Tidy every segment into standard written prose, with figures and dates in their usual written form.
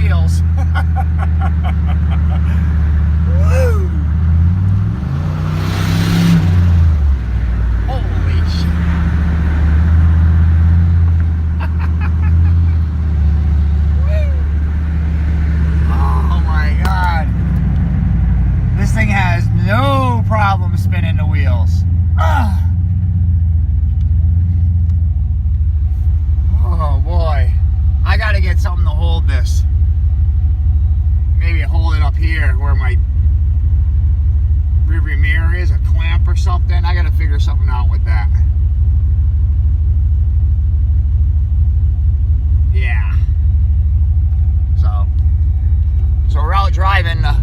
wheels. Woo! Holy shit. Oh my God. This thing has no problem spinning the wheels. Oh boy. I gotta get something to hold this. Maybe hold it up here where my rearview mirror is, a clamp or something. I gotta figure something out with that. Yeah. So we're out driving the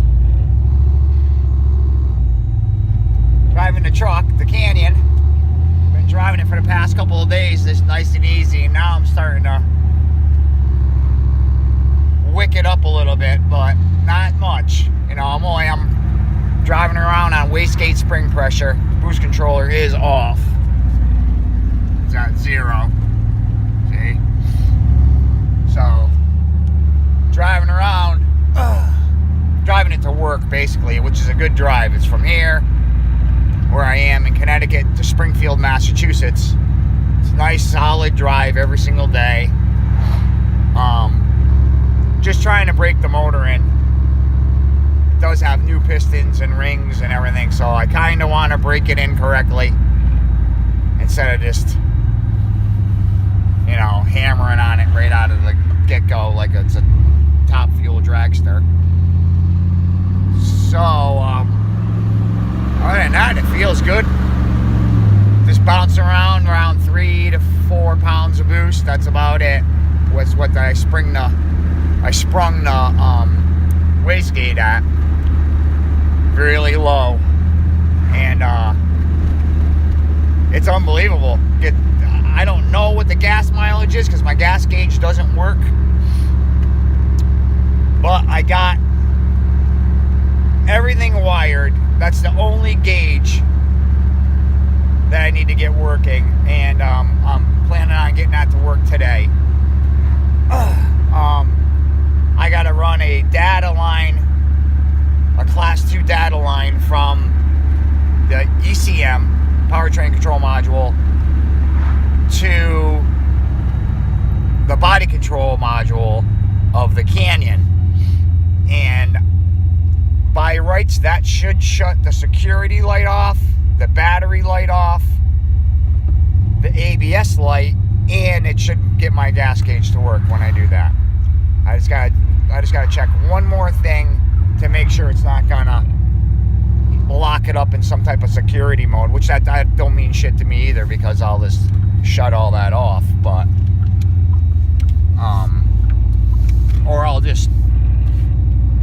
truck, the Canyon. Been driving it for the past couple of days, this nice and easy, and now I'm starting to wick it up a little bit, but not much. You know, I'm driving around on wastegate spring pressure. Boost controller is off. It's at 0. See? So, driving around, driving it to work basically, which is a good drive. It's from here, where I am in Connecticut, to Springfield, Massachusetts. It's a nice, solid drive every single day. Just trying to break the motor in. It does have new pistons and rings and everything, so I kind of want to break it in correctly instead of just, you know, hammering on it right out of the get-go like it's a top fuel dragster. So, other than that, it feels good. Just bouncing around 3 to 4 pounds of boost. That's about it. Was what I sprung the wastegate at really low, and it's unbelievable. I don't know what the gas mileage is because my gas gauge doesn't work, but I got everything wired. That's the only gauge that I need to get working, and I'm planning on getting that to work today. I gotta run a data line, a class 2 data line from the ECM, powertrain control module, to the body control module of the Canyon. And by rights, that should shut the security light off, the battery light off, the ABS light, and it should get my gas gauge to work when I do that. I just gotta check one more thing to make sure it's not gonna lock it up in some type of security mode, which that don't mean shit to me either, because I'll just shut all that off. But or I'll just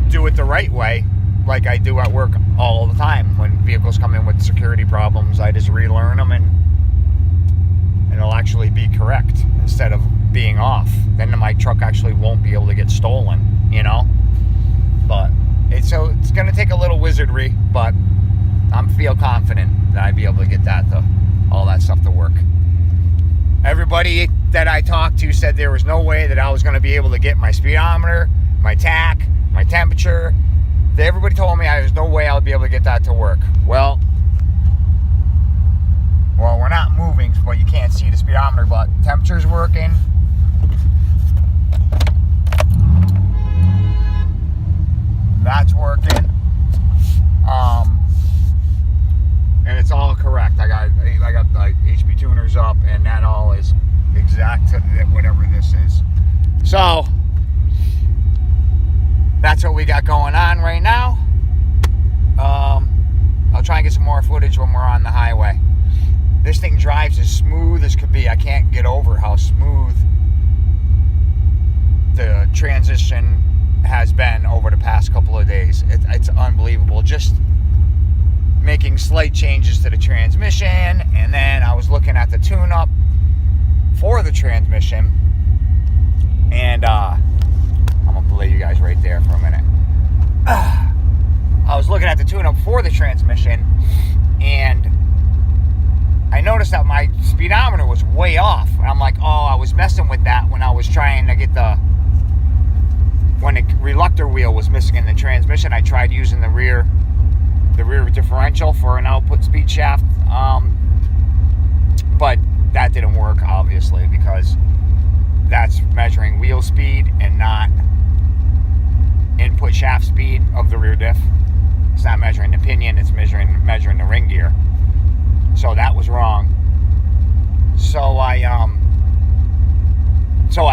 do it the right way, like I do at work all the time. When vehicles come in with security problems, I just relearn them, and it'll actually be correct instead of being off. Then my truck actually won't be able to get stolen, you know? But it's going to take a little wizardry, but I feel confident that I'd be able to get all that stuff to work. Everybody that I talked to said there was no way that I was going to be able to get my speedometer, my tach, my temperature. Everybody told me there's no way I would be able to get that to work. Well, we're not moving, but you can't see the speedometer, but temperature's working. That's working. And it's all correct. I got the HP tuners up, and that all is exact to whatever this is. So that's what we got going on right now. I'll try and get some more footage when we're on the highway. This thing drives as smooth as could be. I can't get over how smooth the transition has been over the past couple of days. It's unbelievable. Just making slight changes to the transmission, and then I was looking at the tune-up for the transmission, and I'm gonna play you guys right there for a minute. I was looking at the tune-up for the transmission, and I noticed that my speedometer was way off. And I'm like, oh, I was messing with that when I was trying to get when it wheel was missing in the transmission. I tried using the rear differential for an output speed shaft, but that didn't work, obviously, because that's measuring wheel speed and not input shaft speed of the rear diff. It's not measuring the pinion, it's measuring the ring gear. So that was wrong. So I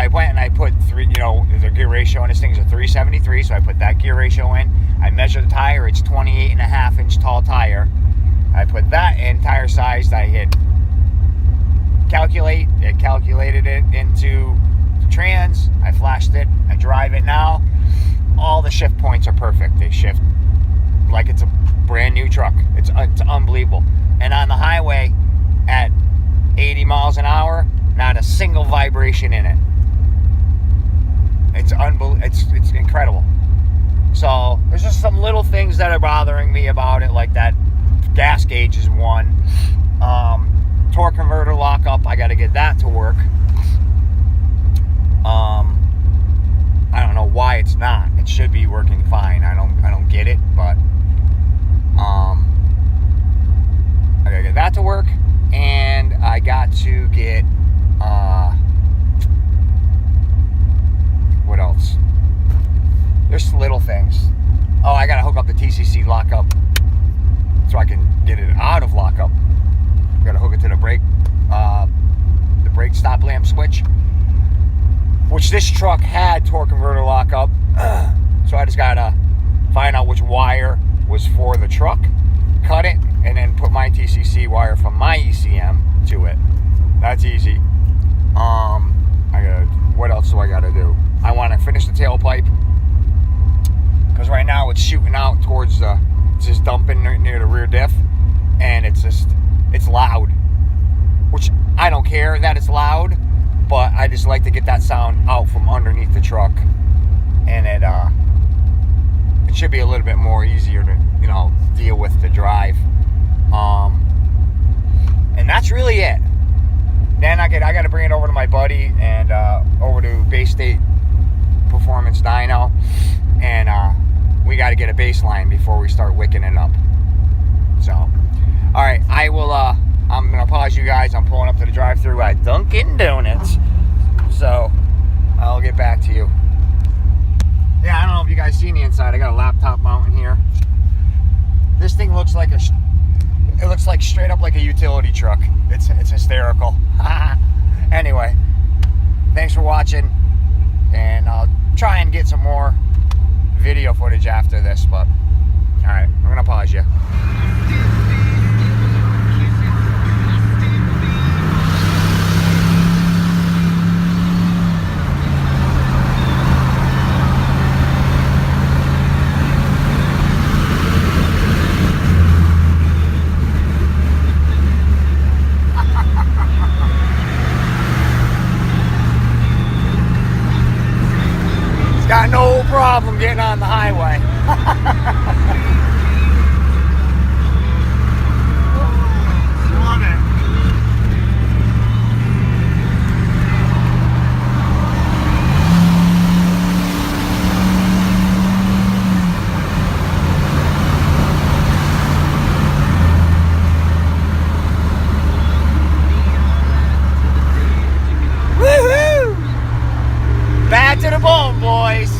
went and I put the gear ratio on this thing's a 373, so I put that gear ratio in. I measured the tire, it's 28.5-inch tall tire. I put that in, tire size, I hit calculate, it calculated it into trans, I flashed it, I drive it now. All the shift points are perfect. They shift like it's a brand new truck. It's unbelievable. And on the highway at 80 miles an hour, not a single vibration in it. It's it's incredible. So there's just some little things that are bothering me about it, like that gas gauge is one. Torque converter lockup, I got to get that to work. I don't know why it's not. It should be working fine. I don't get it, but I gotta get that to work, and I got to get what else? There's little things. Oh, I gotta hook up the TCC lockup so I can get it out of lockup. Gotta hook it to the brake stop lamp switch, which this truck had torque converter lockup. So I just gotta find out which wire was for the truck, cut it, and then put my TCC wire from my ECM to it. That's easy. What else do I gotta do? I want to finish the tailpipe, because right now it's shooting out towards it's just dumping near the rear diff, and it's loud, which I don't care that it's loud, but I just like to get that sound out from underneath the truck, and it should be a little bit more easier to deal with to drive. And that's really it. Then I got to bring it over to my buddy and over to Bay State Performance Dyno, and we got to get a baseline before we start wicking it up. So, all right, I will. I'm gonna pause you guys. I'm pulling up to the drive-thru at Dunkin' Donuts, so I'll get back to you. Yeah, I don't know if you guys seen the inside. I got a laptop mounting here. This thing looks like straight up like a utility truck. It's hysterical. Anyway, thanks for watching, and I'll try and get some more video footage after this, but all right, I'm gonna pause you. Got no problem getting on the highway. Love it. Woohoo! Bad to the bone, boys.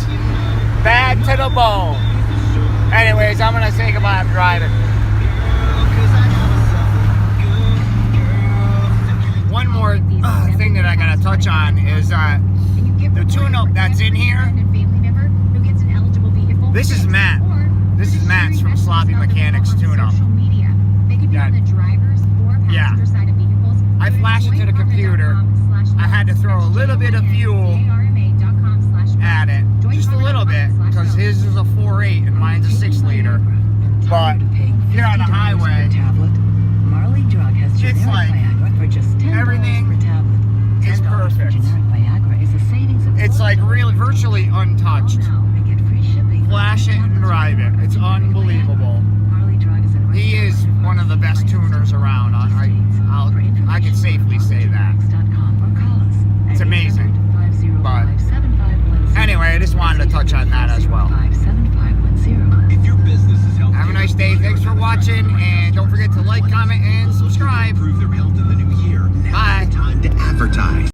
Bad to the bone. Anyways, I'm gonna say goodbye. I'm driving. One more thing that I gotta touch on is the tune-up that's in here. This is Matt. This is Matt's from Sloppy Mechanics Tune-Up. Yeah. I flash it to the computer. I had to throw a little bit of fuel at it, just a little bit, because his is a 4.8 and mine's a 6-liter. But here on the highway, it's like everything is perfect. It's like really virtually untouched. Flash it and drive it. It's unbelievable. He is one of the best tuners around. I can safely say that. It's amazing. But anyway, I just wanted to touch on that as well. watching, and don't forget to like, comment, and subscribe. Improve their health in the new year. Now Bye. is the time to advertise.